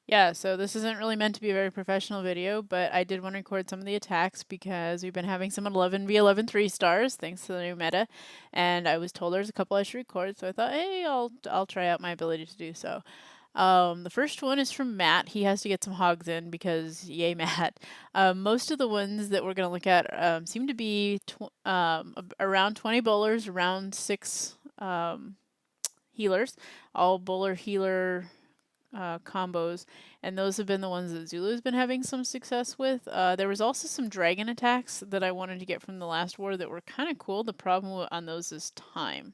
Yeah, so this isn't really meant to be a very professional video, but I did want to record some of the attacks because we've been having some 11v11 3 stars thanks to the new meta, and I was told there's a couple I should record, so I thought, hey, I'll try out my ability to do so. The first one is from Matt. He has to get some hogs in because yay, Matt. Most of the ones that we're gonna look at seem to be around 20 bowlers, around 6 healers, all bowler healer combos, and those have been the ones that Zulu's been having some success with. There was also some dragon attacks that I wanted to get from the last war that were kind of cool. The problem on those is time.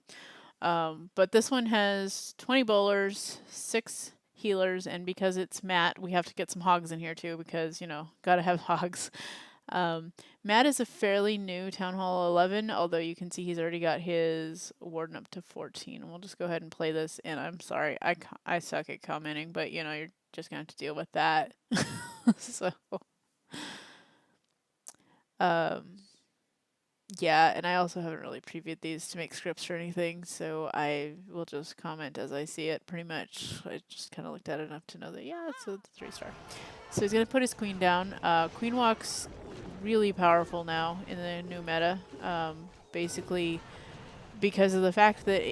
But this one has 20 bowlers, 6 healers, and because it's Matt, we have to get some hogs in here too because, gotta have hogs. Um, Matt is a fairly new Town Hall 11, although you can see he's already got his Warden up to 14. We'll just go ahead and play this, and I'm sorry, I suck at commenting, but you're just gonna have to deal with that. So, um, yeah, and I also haven't really previewed these to make scripts or anything, so I will just comment as I see it pretty much. I just kind of looked at it enough to know that, yeah, it's a 3-star. So he's going to put his queen down. Queen walk's really powerful now in the new meta. Basically, because of the fact that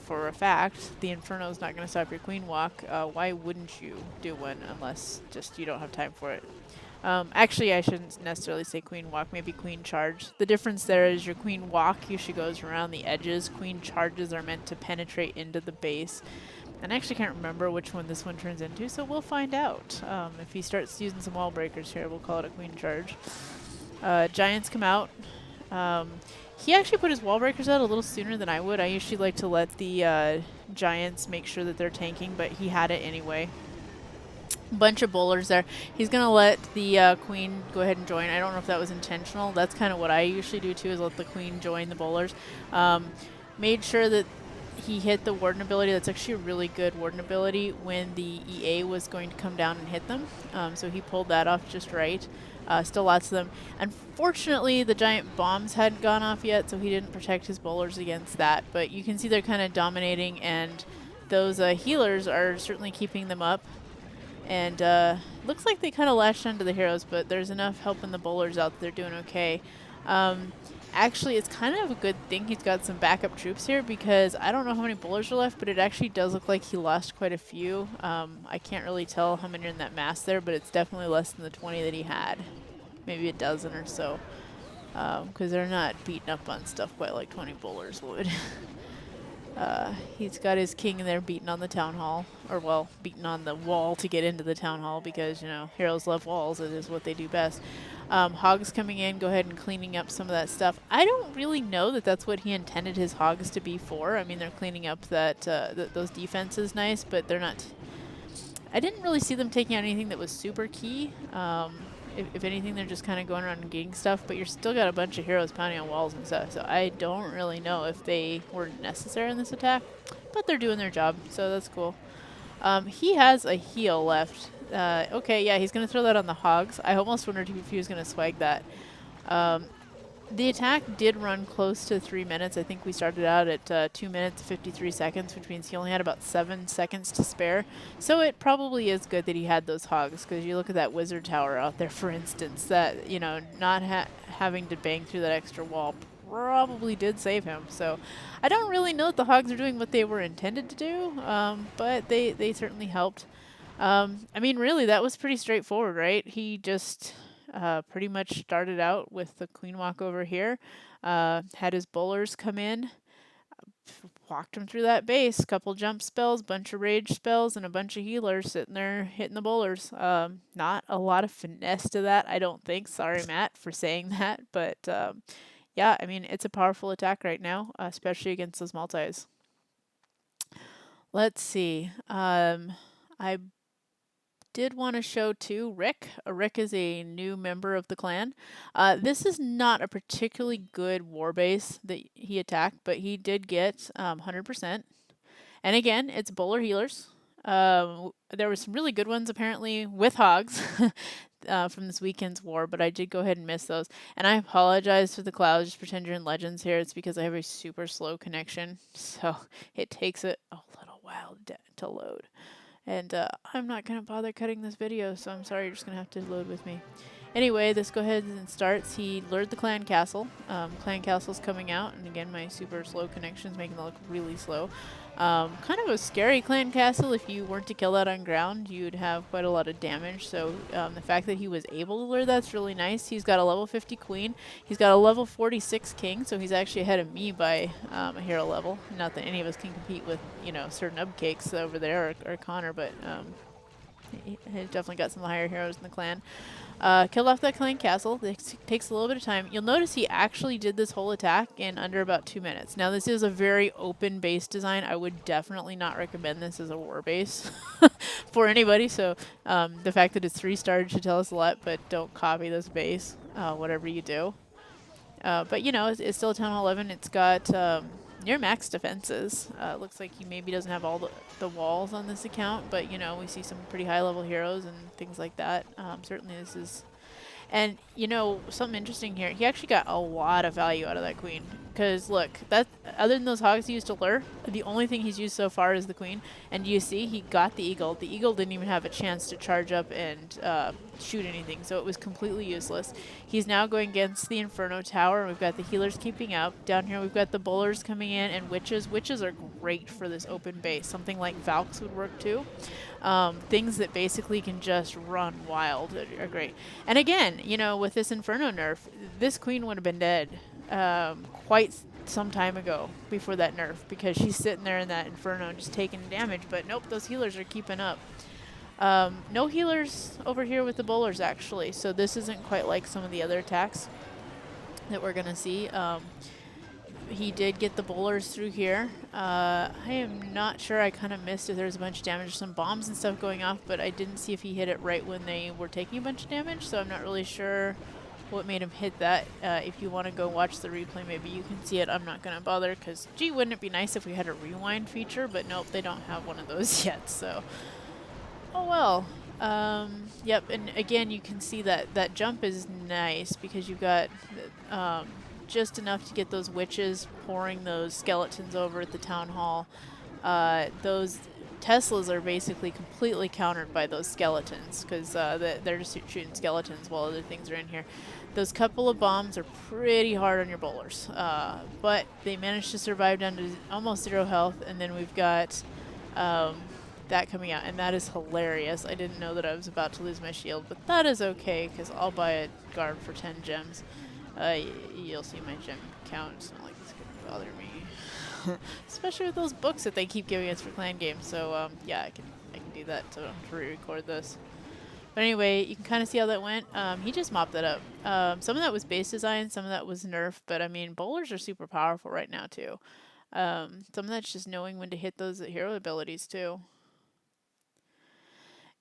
for a fact the Inferno is not going to stop your queen walk, why wouldn't you do one unless just you don't have time for it? Actually, I shouldn't necessarily say queen walk, maybe queen charge. The difference there is your queen walk usually goes around the edges. Queen charges are meant to penetrate into the base. And I actually can't remember which one this one turns into, so we'll find out. If he starts using some wall breakers here, we'll call it a queen charge. Giants come out. He actually put his wall breakers out a little sooner than I would. I usually like to let the giants make sure that they're tanking, but he had it anyway. Bunch of bowlers there. He's going to let the queen go ahead and join. I don't know if that was intentional. That's kind of what I usually do too, is let the queen join the bowlers. Made sure that he hit the Warden ability. That's actually a really good Warden ability when the EA was going to come down and hit them. So he pulled that off just right. Still lots of them. Unfortunately, the giant bombs hadn't gone off yet, so he didn't protect his bowlers against that. But you can see they're kind of dominating, and those healers are certainly keeping them up. And looks like they kind of latched onto the heroes, but there's enough helping the bowlers out that they're doing okay. Actually, it's kind of a good thing he's got some backup troops here because I don't know how many bowlers are left, but it actually does look like he lost quite a few. I can't really tell how many are in that mass there, but it's definitely less than the 20 that he had. Maybe a dozen or so, because they're not beating up on stuff quite like 20 bowlers would. He's got his king in there beating on the town hall, or well, beating on the wall to get into the town hall because, heroes love walls. It is what they do best. Hogs coming in, go ahead and cleaning up some of that stuff. I don't really know that that's what he intended his hogs to be for. I mean, they're cleaning up that those defenses nice, but they're not. I didn't really see them taking out anything that was super key. If anything, they're just kind of going around and getting stuff, but you're still got a bunch of heroes pounding on walls and stuff, so I don't really know if they were necessary in this attack, but they're doing their job, so that's cool. He has a heal left. Okay, yeah, he's going to throw that on the hogs. I almost wondered if he was going to swag that. The attack did run close to 3 minutes. I think we started out at 2 minutes 53 seconds, which means he only had about 7 seconds to spare. So it probably is good that he had those hogs, because you look at that wizard tower out there, for instance, that, not having to bang through that extra wall probably did save him. So I don't really know that the hogs are doing what they were intended to do, but they certainly helped. I mean, really, that was pretty straightforward, right? He just pretty much started out with the queen walk over here, had his bowlers come in, walked him through that base, couple jump spells, bunch of rage spells, and a bunch of healers sitting there hitting the bowlers. Not a lot of finesse to that, I don't think. Sorry, Matt, for saying that, but yeah, I mean, it's a powerful attack right now, especially against those multis. Let's see. I did want to show too Rick. Rick is a new member of the clan. This is not a particularly good war base that he attacked, but he did get 100%. And again, it's bowler healers. There were some really good ones apparently with hogs from this weekend's war, but I did go ahead and miss those. And I apologize to the clouds. Just pretend you're in Legends here. It's because I have a super slow connection, so it takes it a little while to load. And I'm not going to bother cutting this video, so I'm sorry, you're just going to have to load with me. Anyway, this go ahead and starts. He lured the clan castle. Clan castle's coming out, and again, my super slow connection's making it look really slow. Kind of a scary clan castle. If you weren't to kill that on ground, you'd have quite a lot of damage. So the fact that he was able to lure that's really nice. He's got a level 50 queen. He's got a level 46 king, so he's actually ahead of me by a hero level. Not that any of us can compete with, you know, certain upcakes over there or Connor, but he's definitely got some of the higher heroes in the clan. Killed off that clan castle. This takes a little bit of time. You'll notice he actually did this whole attack in under about 2 minutes. Now, this is a very open base design. I would definitely not recommend this as a war base for anybody. So the fact that it's 3-starred should tell us a lot, but don't copy this base, whatever you do. But, you know, it's still a Town Hall 11. It's got near max defenses. Looks like he maybe doesn't have all the walls on this account, but, you know, we see some pretty high-level heroes and things like that. Certainly this is... And, you know, something interesting here. He actually got a lot of value out of that queen. Because, look, that other than those hogs he used to lure, the only thing he's used so far is the queen. And you see, he got the eagle. The eagle didn't even have a chance to charge up and shoot anything, so it was completely useless. He's now going against the Inferno Tower. We've got the healers keeping up. Down here we've got the bowlers coming in and witches. Witches are great for this open base. Something like Valks would work too. Things that basically can just run wild are great. And again, you know, with this Inferno nerf, this queen would have been dead quite some time ago before that nerf, because she's sitting there in that Inferno just taking damage. But nope, those healers are keeping up. No healers over here with the bowlers, actually, so this isn't quite like some of the other attacks that we're going to see. He did get the bowlers through here. I am not sure. I kind of missed if there was a bunch of damage, some bombs and stuff going off, but I didn't see if he hit it right when they were taking a bunch of damage, so I'm not really sure what made him hit that. If you want to go watch the replay, maybe you can see it. I'm not going to bother, because, gee, wouldn't it be nice if we had a rewind feature? But nope, they don't have one of those yet, so... Oh well. Yep, and again, you can see that that jump is nice because you've got just enough to get those witches pouring those skeletons over at the town hall. Those Teslas are basically completely countered by those skeletons because they're just shooting skeletons while other things are in here. Those couple of bombs are pretty hard on your bowlers, but they managed to survive down to almost 0 health, and then we've got... that coming out, and that is hilarious. I didn't know that I was about to lose my shield, but that is okay, because I'll buy a garb for 10 gems. You'll see my gem count. It's not like it's going to bother me. Especially with those books that they keep giving us for clan games, so yeah, I can do that, so I don't have to re-record this. But anyway, you can kind of see how that went. He just mopped that up. Some of that was base design, some of that was nerf, but I mean, bowlers are super powerful right now, too. Some of that's just knowing when to hit those hero abilities, too.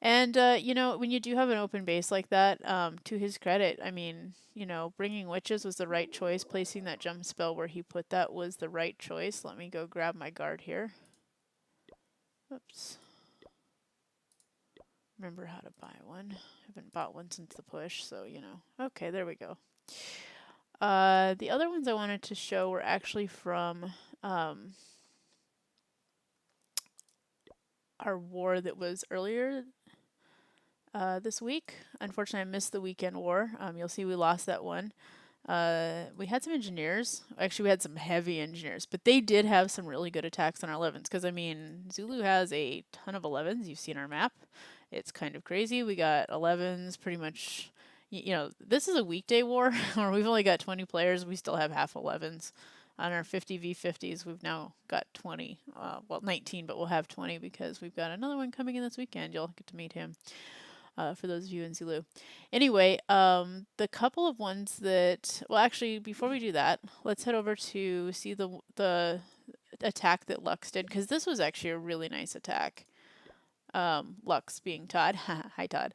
And, you know, when you do have an open base like that, to his credit, I mean, you know, bringing witches was the right choice. Placing that jump spell where he put that was the right choice. Let me go grab my guard here. Oops. Remember how to buy one. Haven't bought one since the push, so, you know. Okay, there we go. The other ones I wanted to show were actually from our war that was earlier this week. Unfortunately, I missed the weekend war. You'll see we lost that one. We had some engineers. Actually, we had some heavy engineers, but they did have some really good attacks on our 11s. Because, I mean, Zulu has a ton of 11s. You've seen our map. It's kind of crazy. We got 11s pretty much. You know, this is a weekday war where we've only got 20 players. We still have half 11s. On our 50v50s, we've now got 20. Well, 19, but we'll have 20 because we've got another one coming in this weekend. You'll get to meet him. For those of you in Zulu. Anyway, the couple of ones that... Well, actually, before we do that, let's head over to see the attack that Lux did, because this was actually a really nice attack. Lux being Todd. Hi, Todd.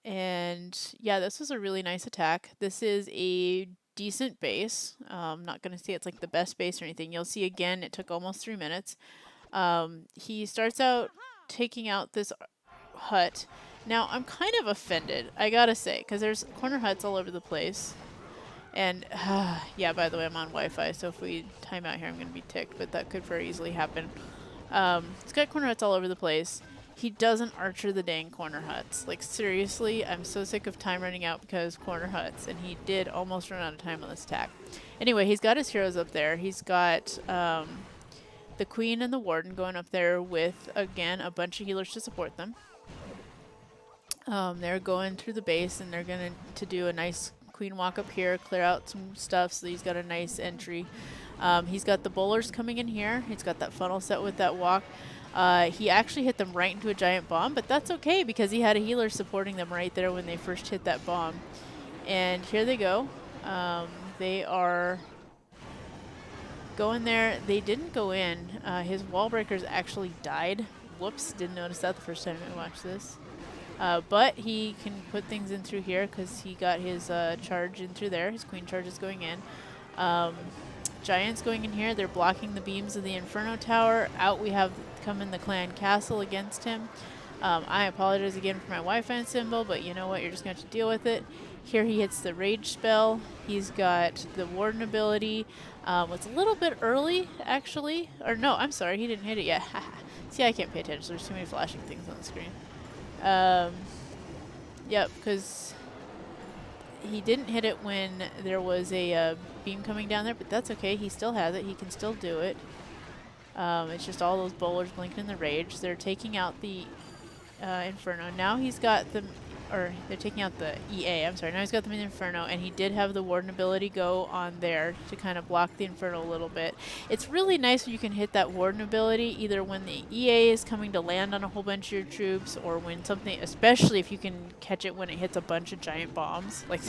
And, yeah, this was a really nice attack. This is a decent base. I'm not going to say it's like the best base or anything. You'll see, again, it took almost 3 minutes. He starts out taking out this... hut. Now, I'm kind of offended, I gotta say, because there's corner huts all over the place. And, yeah, by the way, I'm on Wi-Fi, so if we time out here, I'm going to be ticked, but that could very easily happen. He's got corner huts all over the place. He doesn't archer the dang corner huts. Like, seriously, I'm so sick of time running out because corner huts, and he did almost run out of time on this attack. Anyway, he's got his heroes up there. He's got the queen and the warden going up there with, again, a bunch of healers to support them. They're going through the base, and they're going to do a nice queen walk up here, clear out some stuff so he's got a nice entry. He's got the bowlers coming in here. He's got that funnel set with that walk. He actually hit them right into a giant bomb, but that's okay because he had a healer supporting them right there when they first hit that bomb. And here they go. They are going there. They didn't go in. His wall breakers actually died. Whoops, didn't notice that the first time I watched this. But he can put things in through here because he got his charge in through there. His queen charge is going in. Giants going in here. They're blocking the beams of the Inferno Tower. Out we have come in the Clan Castle against him. I apologize again for my Wi-Fi symbol, but you know what? You're just going to have to deal with it. Here he hits the Rage spell. He's got the Warden ability. It's a little bit early, actually. Or no, I'm sorry. He didn't hit it yet. See, I can't pay attention. There's too many flashing things on the screen. Yep, because he didn't hit it when there was a beam coming down there, but that's okay. He still has it. He can still do it. It's just all those bowlers blinking in the rage. They're taking out the Inferno. Now he's got them, or they're taking out the EA. I'm sorry. Now he's got them in Inferno, and he did have the Warden ability go on there to kind of block the Inferno a little bit. It's really nice when you can hit that Warden ability either when the EA is coming to land on a whole bunch of your troops, or when something, especially if you can catch it when it hits a bunch of giant bombs. Like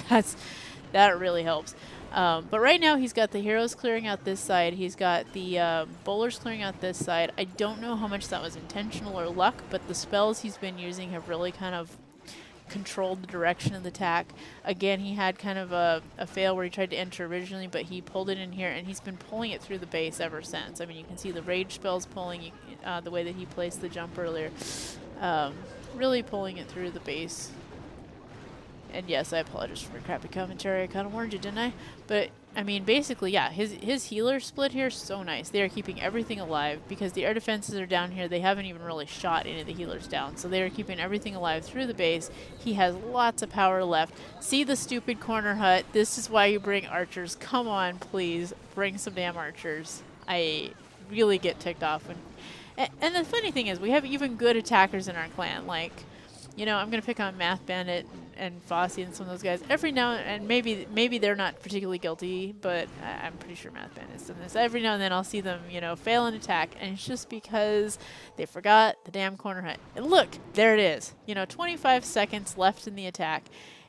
that really helps. But right now he's got the heroes clearing out this side. He's got the bowlers clearing out this side. I don't know how much that was intentional or luck, but the spells he's been using have really kind of controlled the direction of the attack. Again, he had kind of a fail where he tried to enter originally, but he pulled it in here, and he's been pulling it through the base ever since. I mean, you can see the rage spells pulling the way that he placed the jump earlier. Really pulling it through the base. And yes, I apologize for my crappy commentary. I kind of warned you, didn't I? But, I mean, basically, yeah, his healer split here is so nice. They are keeping everything alive because the air defenses are down here. They haven't even really shot any of the healers down. So they are keeping everything alive through the base. He has lots of power left. See the stupid corner hut. This is why you bring archers. Come on, please. Bring some damn archers. I really get ticked off. And the funny thing is, we have even good attackers in our clan. Like, you know, I'm going to pick on Math Bandit and Fossey and some of those guys. Every now and maybe they're not particularly guilty, but I'm pretty sure Math Bandit's done this. Every now and then I'll see them, you know, fail an attack, and it's just because they forgot the damn corner hut. And look, there it is. You know, 25 seconds left in the attack.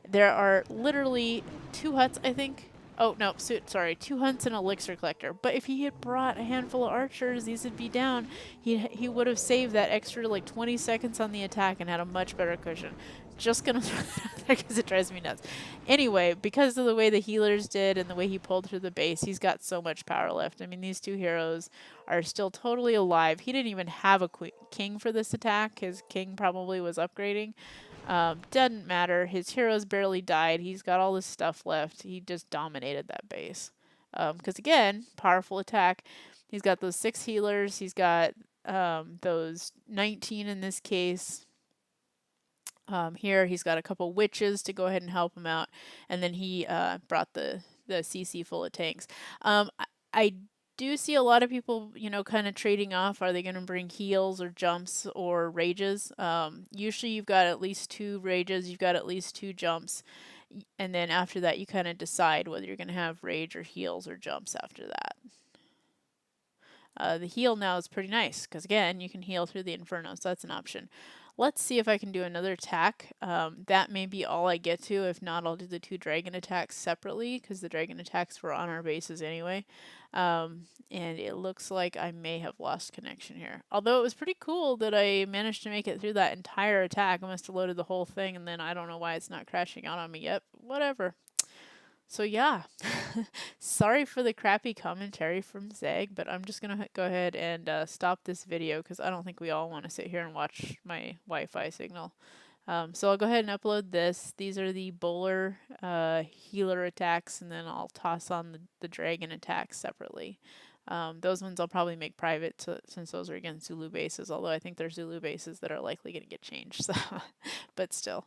There are literally 2 huts, I think. Oh, no, sorry, 2 hunts and an elixir collector. But if he had brought a handful of archers, these would be down. He would have saved that extra, like, 20 seconds on the attack and had a much better cushion. Just gonna throw that out there because it drives me nuts. Anyway, because of the way the healers did and the way he pulled through the base, he's got so much power left. I mean, these 2 heroes are still totally alive. He didn't even have a king for this attack. His king probably was upgrading. Doesn't matter. His heroes barely died. He's got all this stuff left. He just dominated that base. Because again, powerful attack. He's got those 6 healers. He's got those 19 in this case. Here he's got a couple witches to go ahead and help him out. And then he brought the CC full of tanks. I do see a lot of people, you know, kind of trading off. Are they going to bring heals or jumps or rages? Usually you've got at least 2 rages, you've got at least 2 jumps, and then after that you kind of decide whether you're going to have rage or heals or jumps after that. The heal now is pretty nice because, again, you can heal through the Inferno, so that's an option. Let's see if I can do another attack. That may be all I get to. If not, I'll do the 2 dragon attacks separately because the dragon attacks were on our bases anyway. And it looks like I may have lost connection here. Although it was pretty cool that I managed to make it through that entire attack. I must have loaded the whole thing, and then I don't know why it's not crashing out on me yet. Whatever. So yeah, sorry for the crappy commentary from Zag, but I'm just going to go ahead and stop this video because I don't think we all want to sit here and watch my Wi-Fi signal. So I'll go ahead and upload this. These are the bowler healer attacks, and then I'll toss on the dragon attacks separately. Those ones I'll probably make private since those are again Zulu bases, although I think there's Zulu bases that are likely going to get changed. So, but still.